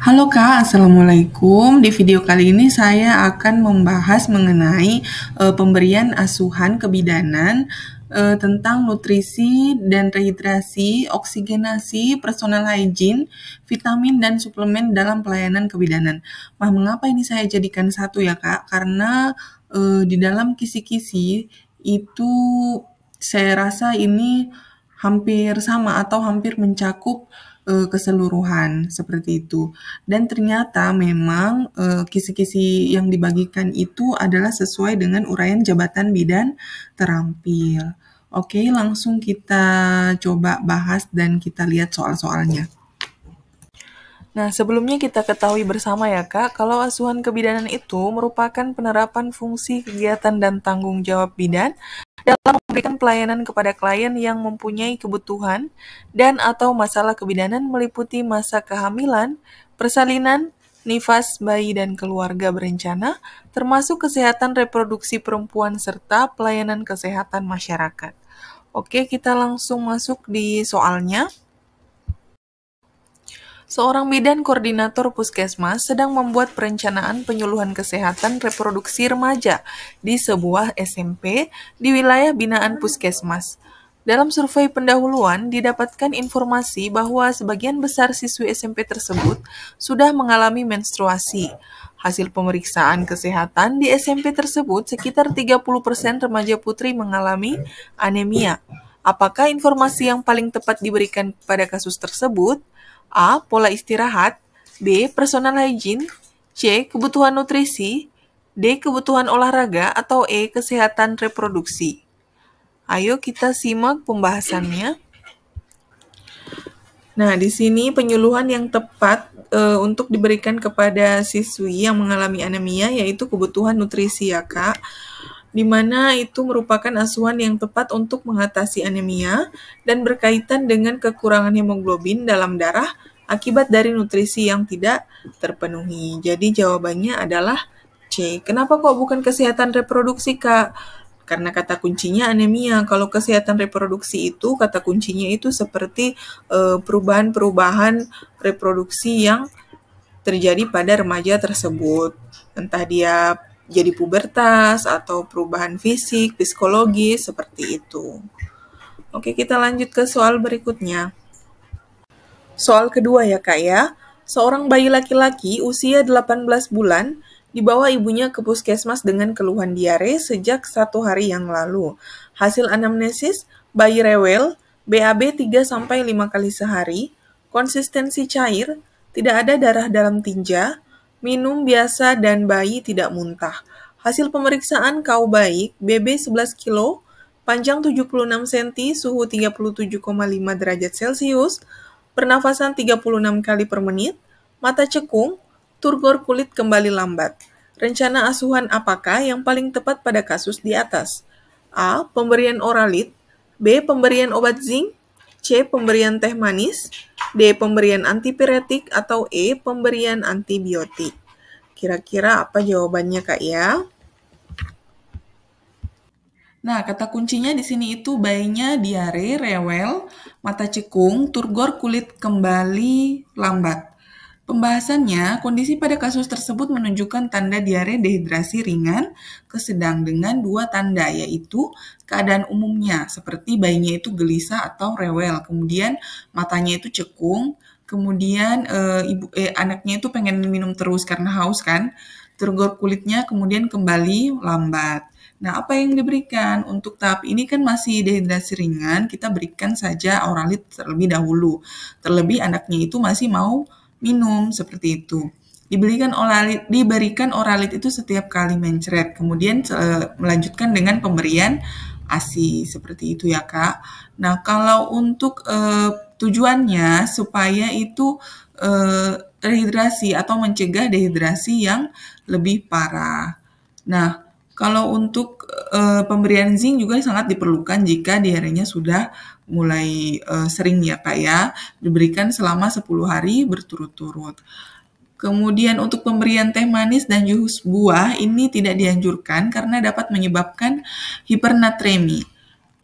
Halo Kak, Assalamualaikum. Di video kali ini saya akan membahas mengenai pemberian asuhan kebidanan tentang nutrisi dan rehidrasi, oksigenasi, personal hygiene, vitamin dan suplemen dalam pelayanan kebidanan. Nah, mengapa ini saya jadikan satu ya Kak? Karena di dalam kisi-kisi itu saya rasa ini hampir sama atau hampir mencakup keseluruhan seperti itu. Dan ternyata memang kisi-kisi yang dibagikan itu adalah sesuai dengan uraian jabatan bidan terampil. Oke, langsung kita coba bahas dan kita lihat soal-soalnya. Nah, sebelumnya kita ketahui bersama ya Kak, kalau asuhan kebidanan itu merupakan penerapan fungsi kegiatan dan tanggung jawab bidan dalam memberikan pelayanan kepada klien yang mempunyai kebutuhan dan atau masalah kebidanan meliputi masa kehamilan, persalinan, nifas, bayi dan keluarga berencana, termasuk kesehatan reproduksi perempuan serta pelayanan kesehatan masyarakat. Oke, kita langsung masuk di soalnya. Seorang bidan koordinator puskesmas sedang membuat perencanaan penyuluhan kesehatan reproduksi remaja di sebuah SMP di wilayah binaan puskesmas. Dalam survei pendahuluan, didapatkan informasi bahwa sebagian besar siswi SMP tersebut sudah mengalami menstruasi. Hasil pemeriksaan kesehatan di SMP tersebut, sekitar 30% remaja putri mengalami anemia. Apakah informasi yang paling tepat diberikan pada kasus tersebut? A. Pola istirahat, B. Personal hygiene, C. Kebutuhan nutrisi, D. Kebutuhan olahraga, atau E. Kesehatan reproduksi. Ayo kita simak pembahasannya. Nah, di sini penyuluhan yang tepat untuk diberikan kepada siswi yang mengalami anemia yaitu kebutuhan nutrisi ya Kak, di mana itu merupakan asuhan yang tepat untuk mengatasi anemia dan berkaitan dengan kekurangan hemoglobin dalam darah akibat dari nutrisi yang tidak terpenuhi. Jadi jawabannya adalah C. Kenapa kok bukan kesehatan reproduksi, Kak? Karena kata kuncinya anemia. Kalau kesehatan reproduksi itu, kata kuncinya itu seperti perubahan-perubahan reproduksi yang terjadi pada remaja tersebut. Entah dia jadi pubertas atau perubahan fisik, psikologis, seperti itu. Oke, kita lanjut ke soal berikutnya. Soal kedua ya Kak ya. Seorang bayi laki-laki usia 18 bulan dibawa ibunya ke puskesmas dengan keluhan diare sejak 1 hari yang lalu. Hasil anamnesis, bayi rewel, BAB 3-5 kali sehari, konsistensi cair, tidak ada darah dalam tinja, minum biasa dan bayi tidak muntah. Hasil pemeriksaan kau baik, BB 11 kilo, panjang 76 cm, suhu 37,5 derajat Celcius, pernafasan 36 kali per menit, mata cekung, turgor kulit kembali lambat. Rencana asuhan apakah yang paling tepat pada kasus di atas? A. Pemberian oralit, B. Pemberian obat zinc, C. Pemberian teh manis, D. Pemberian antipiretik, atau E. Pemberian antibiotik. Kira-kira apa jawabannya Kak ya? Nah, kata kuncinya di sini itu bayinya diare, rewel, mata cekung, turgor kulit kembali lambat. Pembahasannya, kondisi pada kasus tersebut menunjukkan tanda diare dehidrasi ringan ke sedang dengan 2 tanda, yaitu keadaan umumnya, seperti bayinya itu gelisah atau rewel, kemudian matanya itu cekung, kemudian anaknya itu pengen minum terus karena haus kan, turgor kulitnya kemudian kembali lambat. Nah, apa yang diberikan? Untuk tahap ini kan masih dehidrasi ringan, kita berikan saja oralit terlebih dahulu. Terlebih anaknya itu masih mau minum seperti itu. Diberikan oralit itu setiap kali mencret, kemudian melanjutkan dengan pemberian ASI seperti itu ya Kak. Nah kalau untuk tujuannya supaya itu rehidrasi atau mencegah dehidrasi yang lebih parah. Nah kalau untuk pemberian zinc juga sangat diperlukan jika diarenya sudah mulai sering ya Kak ya, diberikan selama 10 hari berturut-turut. Kemudian untuk pemberian teh manis dan jus buah ini tidak dianjurkan karena dapat menyebabkan hipernatremi.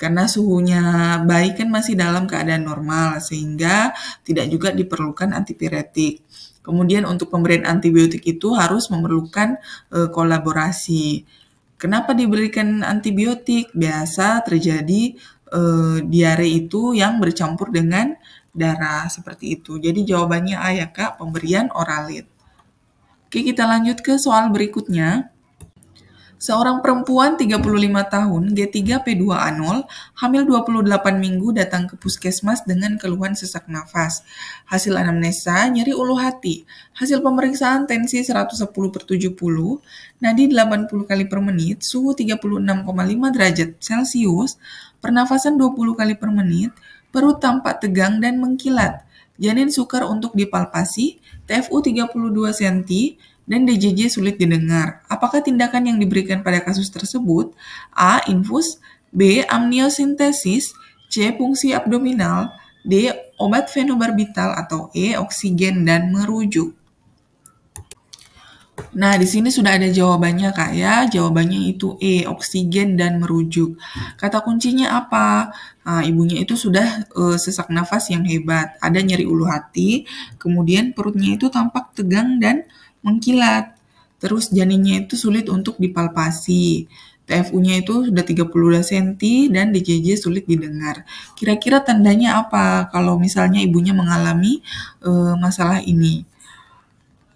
karena suhunya bayi kan masih dalam keadaan normal, sehingga tidak juga diperlukan antipiretik. Kemudian untuk pemberian antibiotik itu harus memerlukan kolaborasi. Kenapa diberikan antibiotik? Biasa terjadi diare itu yang bercampur dengan darah seperti itu. Jadi jawabannya A ya Kak, pemberian oralit. Oke, kita lanjut ke soal berikutnya. Seorang perempuan 35 tahun, G3P2A0, hamil 28 minggu datang ke puskesmas dengan keluhan sesak nafas. Hasil anamnesa, nyeri ulu hati. Hasil pemeriksaan tensi 110/70, nadi 80 kali per menit, suhu 36,5 derajat Celcius, pernafasan 20 kali per menit, perut tampak tegang dan mengkilat. Janin sukar untuk dipalpasi, TFU 32 cm, dan DJJ sulit didengar. Apakah tindakan yang diberikan pada kasus tersebut? A. Infus, B. Amniosentesis, C. Fungsi abdominal, D. Obat fenobarbital, atau E. Oksigen dan merujuk. Nah, di sini sudah ada jawabannya, Kak ya. Jawabannya itu E, oksigen dan merujuk. Kata kuncinya apa? Nah, ibunya itu sudah sesak nafas yang hebat. Ada nyeri ulu hati, kemudian perutnya itu tampak tegang dan mengkilat. Terus janinnya itu sulit untuk dipalpasi. TFU-nya itu sudah 32 cm dan DJJ sulit didengar. Kira-kira tandanya apa kalau misalnya ibunya mengalami masalah ini?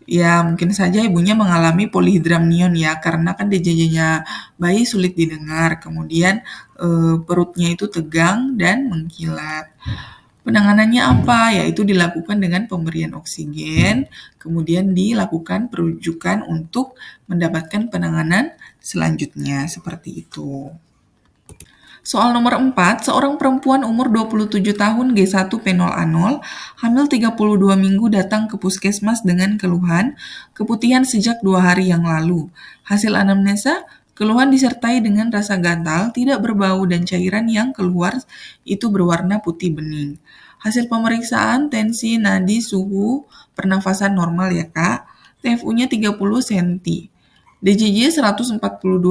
Ya, mungkin saja ibunya mengalami polihidramnion ya, karena kan DJJ-nya bayi sulit didengar, kemudian perutnya itu tegang dan mengkilat. Penanganannya apa? Yaitu dilakukan dengan pemberian oksigen, kemudian dilakukan perujukan untuk mendapatkan penanganan selanjutnya, seperti itu. Soal nomor 4, seorang perempuan umur 27 tahun G1P0A0, hamil 32 minggu datang ke puskesmas dengan keluhan keputihan sejak 2 hari yang lalu. Hasil anamnesa, keluhan disertai dengan rasa gatal, tidak berbau dan cairan yang keluar itu berwarna putih bening. Hasil pemeriksaan tensi, nadi, suhu, pernafasan normal ya Kak. TFU-nya 30 cm. DJJ 142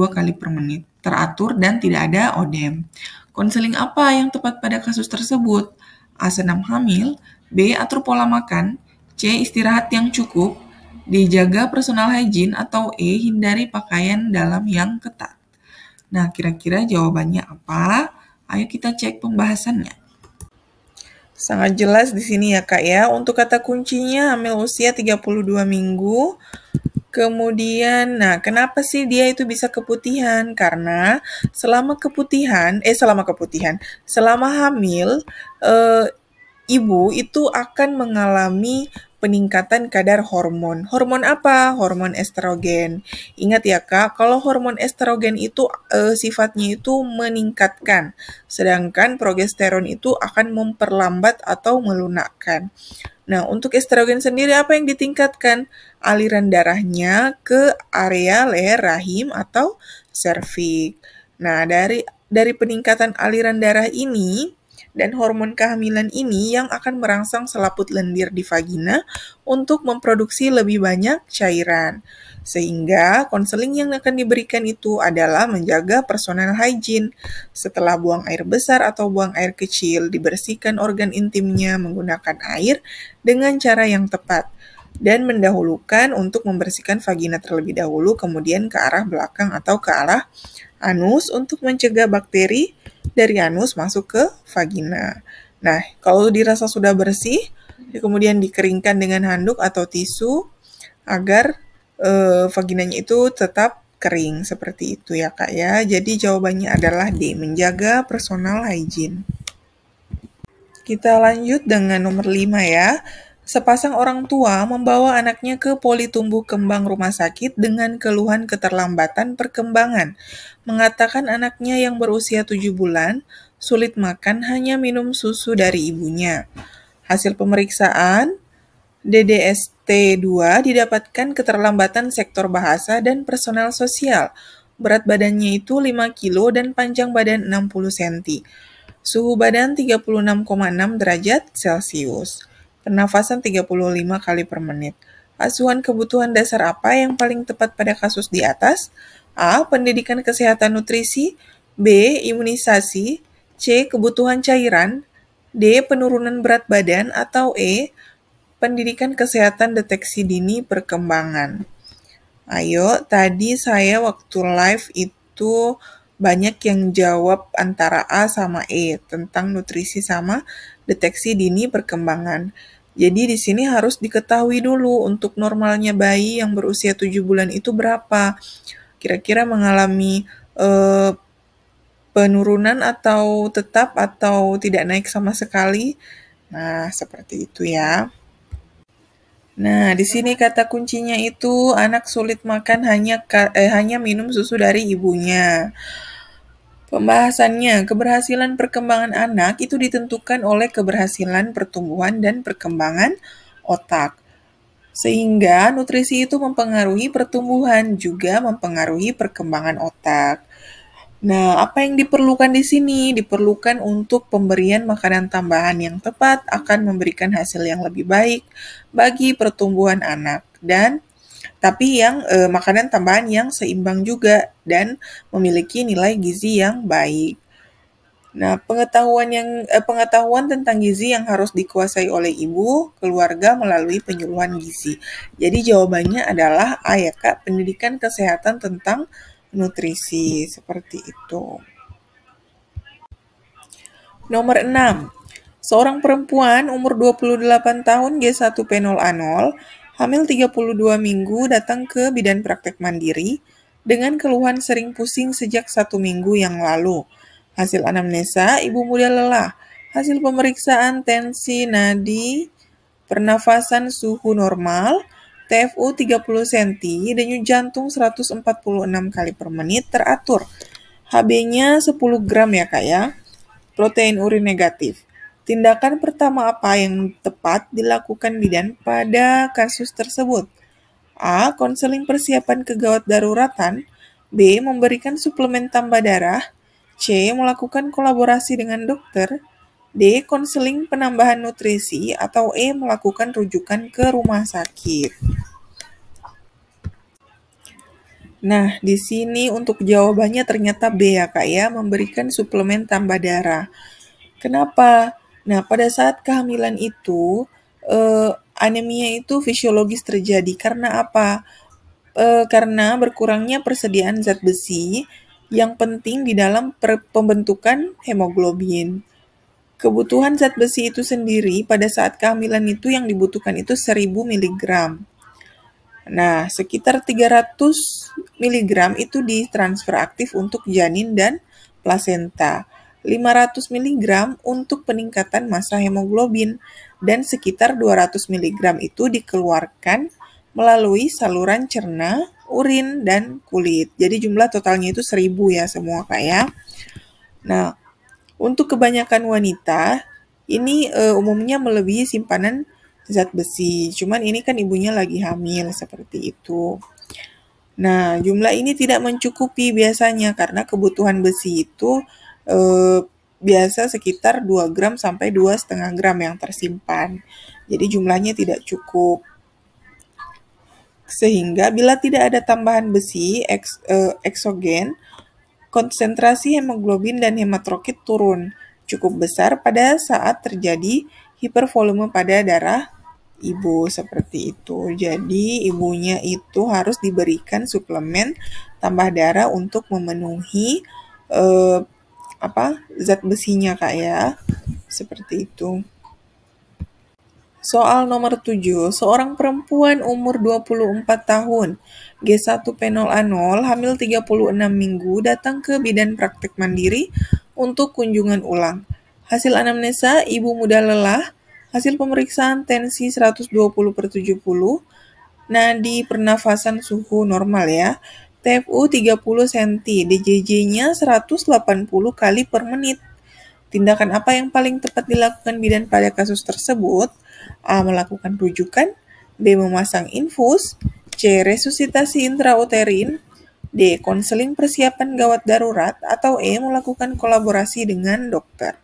kali per menit, teratur dan tidak ada odem. Konseling apa yang tepat pada kasus tersebut? A. Senam hamil, B. Atur pola makan, C. Istirahat yang cukup, D. Jaga personal hygiene, atau E. Hindari pakaian dalam yang ketat. Nah, kira-kira jawabannya apa? Ayo kita cek pembahasannya. Sangat jelas di sini ya Kak ya. Untuk kata kuncinya hamil usia 32 minggu. Kemudian, nah kenapa sih dia itu bisa keputihan? Karena selama hamil, ibu itu akan mengalami peningkatan kadar hormon. Hormon apa? Hormon estrogen. Ingat ya Kak, kalau hormon estrogen itu sifatnya itu meningkatkan, sedangkan progesteron itu akan memperlambat atau melunakkan. Nah, untuk estrogen sendiri apa yang ditingkatkan? Aliran darahnya ke area leher rahim atau serviks. Nah, dari peningkatan aliran darah ini dan hormon kehamilan ini yang akan merangsang selaput lendir di vagina untuk memproduksi lebih banyak cairan. Sehingga konseling yang akan diberikan itu adalah menjaga personal hygiene. Setelah buang air besar atau buang air kecil, dibersihkan organ intimnya menggunakan air dengan cara yang tepat. Dan mendahulukan untuk membersihkan vagina terlebih dahulu, kemudian ke arah belakang atau ke arah anus untuk mencegah bakteri dari anus masuk ke vagina. Nah, kalau dirasa sudah bersih, kemudian dikeringkan dengan handuk atau tisu agar vaginanya itu tetap kering seperti itu ya Kak ya. Jadi jawabannya adalah D, menjaga personal hygiene. Kita lanjut dengan nomor 5 ya. Sepasang orang tua membawa anaknya ke poli tumbuh kembang rumah sakit dengan keluhan keterlambatan perkembangan. Mengatakan anaknya yang berusia 7 bulan sulit makan, hanya minum susu dari ibunya. Hasil pemeriksaan DDST2 didapatkan keterlambatan sektor bahasa dan personal sosial. Berat badannya itu 5 kilo dan panjang badan 60 cm. Suhu badan 36,6 derajat Celcius. Pernafasan 35 kali per menit. Asuhan kebutuhan dasar apa yang paling tepat pada kasus di atas? A. Pendidikan kesehatan nutrisi, B. Imunisasi, C. Kebutuhan cairan, D. Penurunan berat badan, atau E. Pendidikan kesehatan deteksi dini perkembangan. Ayo, tadi saya waktu live itu banyak yang jawab antara A sama E tentang nutrisi sama deteksi dini perkembangan. Jadi di sini harus diketahui dulu untuk normalnya bayi yang berusia 7 bulan itu berapa. Kira-kira mengalami penurunan atau tetap atau tidak naik sama sekali. Nah, seperti itu ya. Nah, di sini kata kuncinya itu anak sulit makan hanya minum susu dari ibunya. Pembahasannya, keberhasilan perkembangan anak itu ditentukan oleh keberhasilan pertumbuhan dan perkembangan otak. Sehingga nutrisi itu mempengaruhi pertumbuhan, juga mempengaruhi perkembangan otak. Nah, apa yang diperlukan di sini? Diperlukan untuk pemberian makanan tambahan yang tepat akan memberikan hasil yang lebih baik bagi pertumbuhan anak tapi yang makanan tambahan yang seimbang juga dan memiliki nilai gizi yang baik. Nah, pengetahuan tentang gizi yang harus dikuasai oleh ibu, keluarga melalui penyuluhan gizi. Jadi jawabannya adalah A ya Kak, pendidikan kesehatan tentang nutrisi, seperti itu. Nomor 6. Seorang perempuan umur 28 tahun G1P0A0, hamil 32 minggu datang ke bidan praktek mandiri dengan keluhan sering pusing sejak 1 minggu yang lalu. Hasil anamnesa, ibu muda lelah. Hasil pemeriksaan tensi nadi, pernafasan suhu normal, TFU 30 cm, denyut jantung 146 kali per menit teratur. HB-nya 10 gram ya Kak ya. Protein urin negatif. Tindakan pertama apa yang tepat dilakukan bidan pada kasus tersebut? A. Konseling persiapan kegawat daruratan. B. Memberikan suplemen tambah darah. C. Melakukan kolaborasi dengan dokter. D. Konseling penambahan nutrisi. Atau E. Melakukan rujukan ke rumah sakit. Nah, di sini untuk jawabannya ternyata B ya Kak ya, memberikan suplemen tambah darah. Kenapa? Nah, pada saat kehamilan itu, anemia itu fisiologis terjadi. Karena apa? Karena berkurangnya persediaan zat besi yang penting di dalam pembentukan hemoglobin. Kebutuhan zat besi itu sendiri pada saat kehamilan itu yang dibutuhkan itu 1000 mg. Nah, sekitar 300 mg itu ditransfer aktif untuk janin dan plasenta. 500 mg untuk peningkatan massa hemoglobin dan sekitar 200 mg itu dikeluarkan melalui saluran cerna, urin, dan kulit. Jadi jumlah totalnya itu 1000 ya semua Kak ya. Nah, untuk kebanyakan wanita, ini umumnya melebihi simpanan zat besi. Cuman ini kan ibunya lagi hamil, seperti itu. Nah, jumlah ini tidak mencukupi biasanya karena kebutuhan besi itu biasa sekitar 2 gram sampai 2,5 gram yang tersimpan. Jadi jumlahnya tidak cukup. Sehingga bila tidak ada tambahan besi eksogen, konsentrasi hemoglobin dan hematrokit turun cukup besar pada saat terjadi hipervolume pada darah ibu, seperti itu. Jadi ibunya itu harus diberikan suplemen tambah darah untuk memenuhi zat besinya Kak ya. Seperti itu. Soal nomor 7, seorang perempuan umur 24 tahun, G1P0A0, hamil 36 minggu, datang ke bidan praktek mandiri untuk kunjungan ulang. Hasil anamnesa, ibu muda lelah, hasil pemeriksaan tensi 120/70, nadi pernafasan suhu normal ya, TFU 30 cm, DJJ-nya 180 kali per menit. Tindakan apa yang paling tepat dilakukan bidan pada kasus tersebut? A. Melakukan rujukan. B. Memasang infus. C. Resusitasi intrauterin. D. Konseling persiapan gawat darurat. Atau E. Melakukan kolaborasi dengan dokter.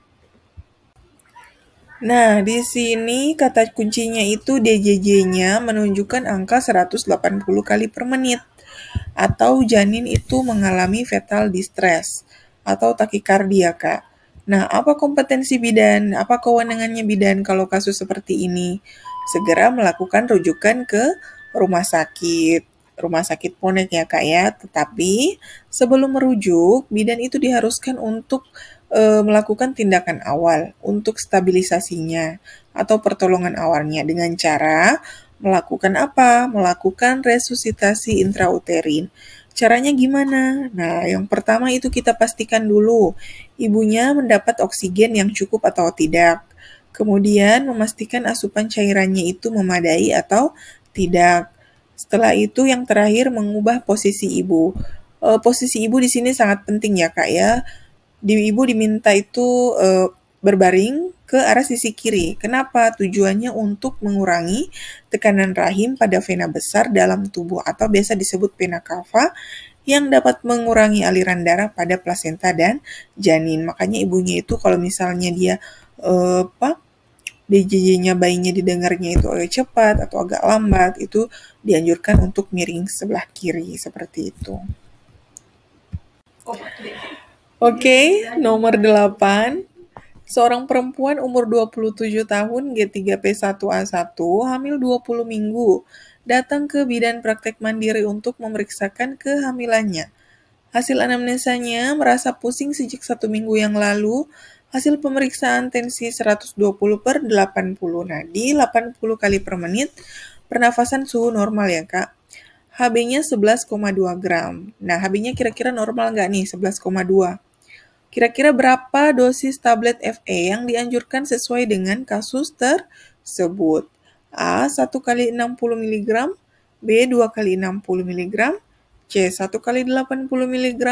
Nah, di sini kata kuncinya itu DJJ-nya menunjukkan angka 180 kali per menit. Atau janin itu mengalami fetal distress atau takikardia, Kak. Nah, apa kompetensi bidan? Apa kewenangannya bidan kalau kasus seperti ini? Segera melakukan rujukan ke rumah sakit. Rumah sakit Ponek ya Kak ya. Tetapi sebelum merujuk, bidan itu diharuskan untuk melakukan tindakan awal untuk stabilisasinya atau pertolongan awalnya dengan cara melakukan apa? Melakukan resusitasi intrauterin. Caranya gimana? Nah, yang pertama itu kita pastikan dulu ibunya mendapat oksigen yang cukup atau tidak. Kemudian memastikan asupan cairannya itu memadai atau tidak. Setelah itu yang terakhir mengubah posisi ibu. Posisi ibu di sini sangat penting ya Kak ya. Ibu diminta itu berbaring ke arah sisi kiri. Kenapa? Tujuannya untuk mengurangi tekanan rahim pada vena besar dalam tubuh atau biasa disebut vena cava yang dapat mengurangi aliran darah pada plasenta dan janin. Makanya ibunya itu kalau misalnya dia DJJ-nya bayinya didengarnya itu agak cepat atau agak lambat, itu dianjurkan untuk miring sebelah kiri seperti itu. Oke, nomor 8. Seorang perempuan umur 27 tahun G3P1A1 hamil 20 minggu datang ke bidan praktek mandiri untuk memeriksakan kehamilannya. Hasil anamnesanya merasa pusing sejak 1 minggu yang lalu. Hasil pemeriksaan tensi 120/80. Nah, di 80 kali per menit, pernafasan suhu normal ya, Kak. HB-nya 11,2 gram. Nah, HB-nya kira-kira normal nggak nih, 11,2? Kira-kira berapa dosis tablet FE yang dianjurkan sesuai dengan kasus tersebut? A. 1 kali 60 mg, B. 2 kali 60 mg, C. 1 kali 80 mg,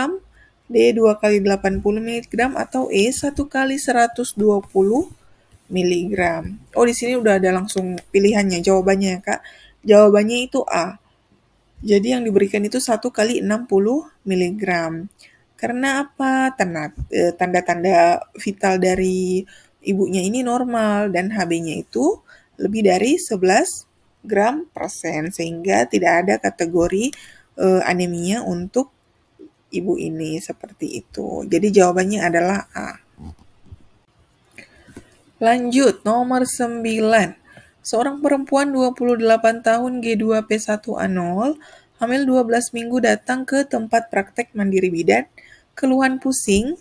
D. 2 kali 80 mg, atau E. 1 kali 120 mg. Oh, di sini udah ada langsung pilihannya, jawabannya ya Kak. Jawabannya itu A. Jadi yang diberikan itu 1 kali 60 mg. Karena apa? Tanda-tanda vital dari ibunya ini normal dan HB-nya itu lebih dari 11 gram persen sehingga tidak ada kategori anemia untuk ibu ini seperti itu. Jadi jawabannya adalah A. Lanjut, nomor 9. Seorang perempuan 28 tahun G2P1A0 hamil 12 minggu datang ke tempat praktek mandiri bidan, keluhan pusing,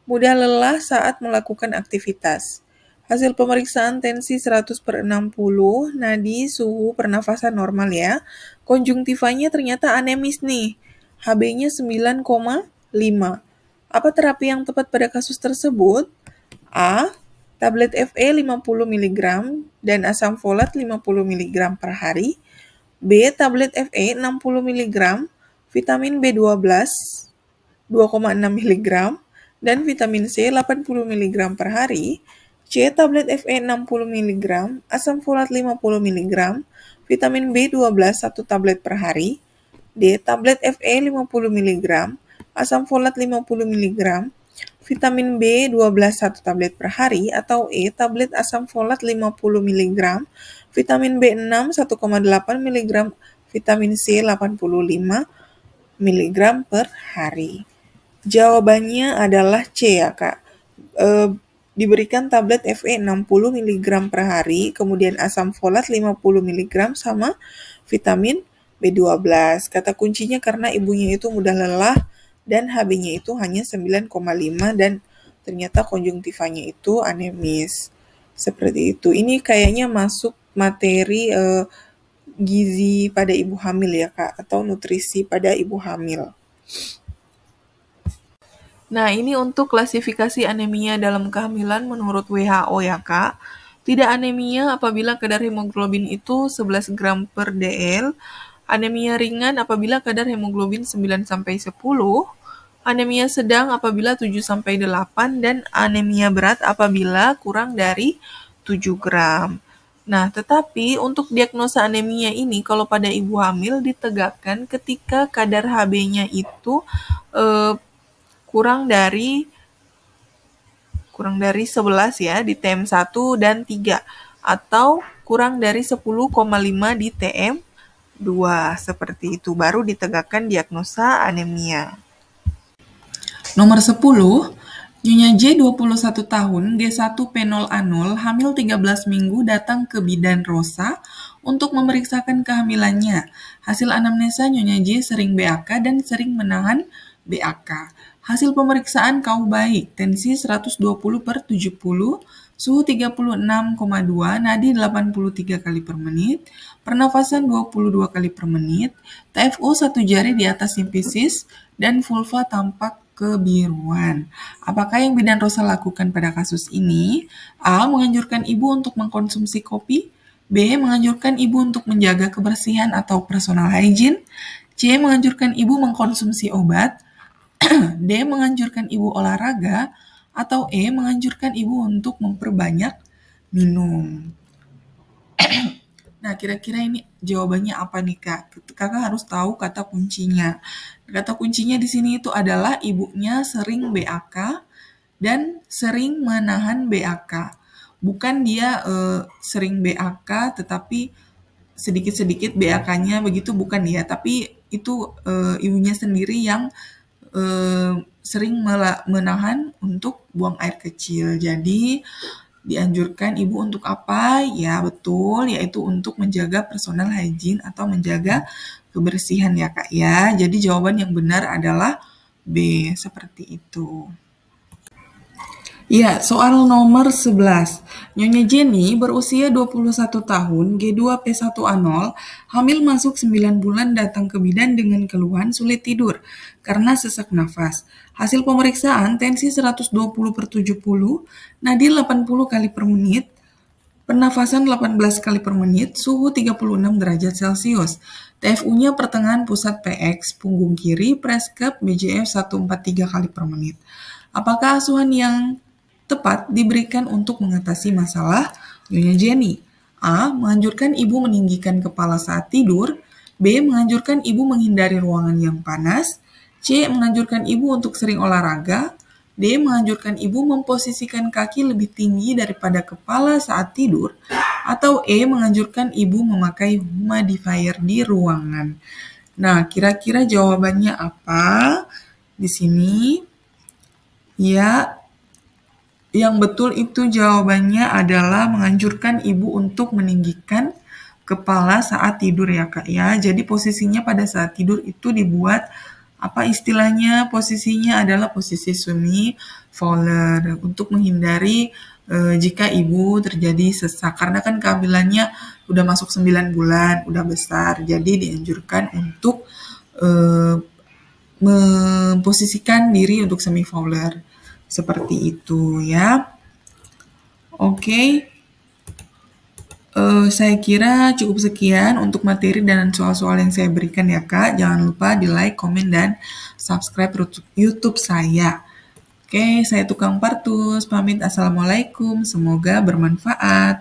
mudah lelah saat melakukan aktivitas. Hasil pemeriksaan tensi 100/60, nadi, suhu, pernafasan normal ya. Konjungtivanya ternyata anemis nih. HB-nya 9,5. Apa terapi yang tepat pada kasus tersebut? A. Tablet FE 50 mg dan asam folat 50 mg per hari. B. Tablet FE 60 mg, vitamin B12 2,6 mg, dan vitamin C 80 mg per hari. C. Tablet FE 60 mg, asam folat 50 mg, vitamin B12 1 tablet per hari. D. Tablet FE 50 mg, asam folat 50 mg, vitamin B12 1 tablet per hari. Atau E. Tablet asam folat 50 mg, vitamin B6 1,8 mg, vitamin C 85 mg per hari. Jawabannya adalah C ya Kak. Diberikan tablet FE 60 mg per hari, kemudian asam folat 50 mg sama vitamin B12. Kata kuncinya karena ibunya itu mudah lelah dan HB-nya itu hanya 9,5 dan ternyata konjungtivanya itu anemis. Seperti itu. Ini kayaknya masuk materi gizi pada ibu hamil ya Kak, atau nutrisi pada ibu hamil. Nah, ini untuk klasifikasi anemia dalam kehamilan menurut WHO ya, Kak. Tidak anemia apabila kadar hemoglobin itu 11 gram per dl, anemia ringan apabila kadar hemoglobin 9-10, anemia sedang apabila 7-8, dan anemia berat apabila kurang dari 7 gram. Nah, tetapi untuk diagnosa anemia ini kalau pada ibu hamil ditegakkan ketika kadar HB-nya itu kurang dari 11 ya di TM1 dan 3 atau kurang dari 10,5 di TM2 seperti itu baru ditegakkan diagnosa anemia. Nomor 10, Nyonya J 21 tahun, G1P0A0, hamil 13 minggu datang ke bidan Rosa untuk memeriksakan kehamilannya. Hasil anamnesa Nyonya J sering BAK dan sering menahan BAK. Hasil pemeriksaan kau baik, tensi 120/70, suhu 36,2, nadi 83 kali per menit, pernafasan 22 kali per menit, TFU 1 jari di atas simfisis, dan vulva tampak kebiruan. Apakah yang bidan Rosa lakukan pada kasus ini? A. Menganjurkan ibu untuk mengkonsumsi kopi. B. Menganjurkan ibu untuk menjaga kebersihan atau personal hygiene. C. Menganjurkan ibu mengkonsumsi obat. D. Menganjurkan ibu olahraga. Atau E. Menganjurkan ibu untuk memperbanyak minum. Nah, kira-kira ini jawabannya apa nih, Kak? Kakak harus tahu kata kuncinya. Kata kuncinya di sini itu adalah ibunya sering BAK dan sering menahan BAK. Bukan dia sering BAK tetapi sedikit-sedikit BAK-nya begitu, bukan ya. Tapi itu ibunya sendiri yang sering menahan untuk buang air kecil. Jadi dianjurkan ibu untuk apa? Ya betul, yaitu untuk menjaga personal hygiene atau menjaga kebersihan ya Kak ya. Jadi jawaban yang benar adalah B, seperti itu. Ya, soal nomor 11. Nyonya Jenny berusia 21 tahun, G2P1A0, hamil masuk 9 bulan datang ke bidan dengan keluhan sulit tidur karena sesak nafas. Hasil pemeriksaan tensi 120/70, nadi 80 kali per menit, pernafasan 18 kali per menit, suhu 36 derajat Celcius. TFU-nya pertengahan pusat PX, punggung kiri, preskep BJF 143 kali per menit. Apakah asuhan yang tepat diberikan untuk mengatasi masalah Nyonya Jenny? A. Menganjurkan ibu meninggikan kepala saat tidur. B. Menganjurkan ibu menghindari ruangan yang panas. C. Menganjurkan ibu untuk sering olahraga. D. Menganjurkan ibu memposisikan kaki lebih tinggi daripada kepala saat tidur. Atau E. Menganjurkan ibu memakai humidifier di ruangan. Nah, kira-kira jawabannya apa? Di sini, ya, yang betul itu jawabannya adalah menganjurkan ibu untuk meninggikan kepala saat tidur ya Kak ya. Jadi posisinya pada saat tidur itu dibuat apa istilahnya, posisinya adalah posisi semi fowler untuk menghindari jika ibu terjadi sesak. Karena kan kehamilannya udah masuk 9 bulan, udah besar. Jadi dianjurkan untuk memposisikan diri untuk semi fowler. Seperti itu ya. Oke. Saya kira cukup sekian untuk materi dan soal-soal yang saya berikan ya Kak. Jangan lupa di like, komen, dan subscribe YouTube saya. Oke, saya Tukang Partus, pamit. Assalamualaikum, semoga bermanfaat.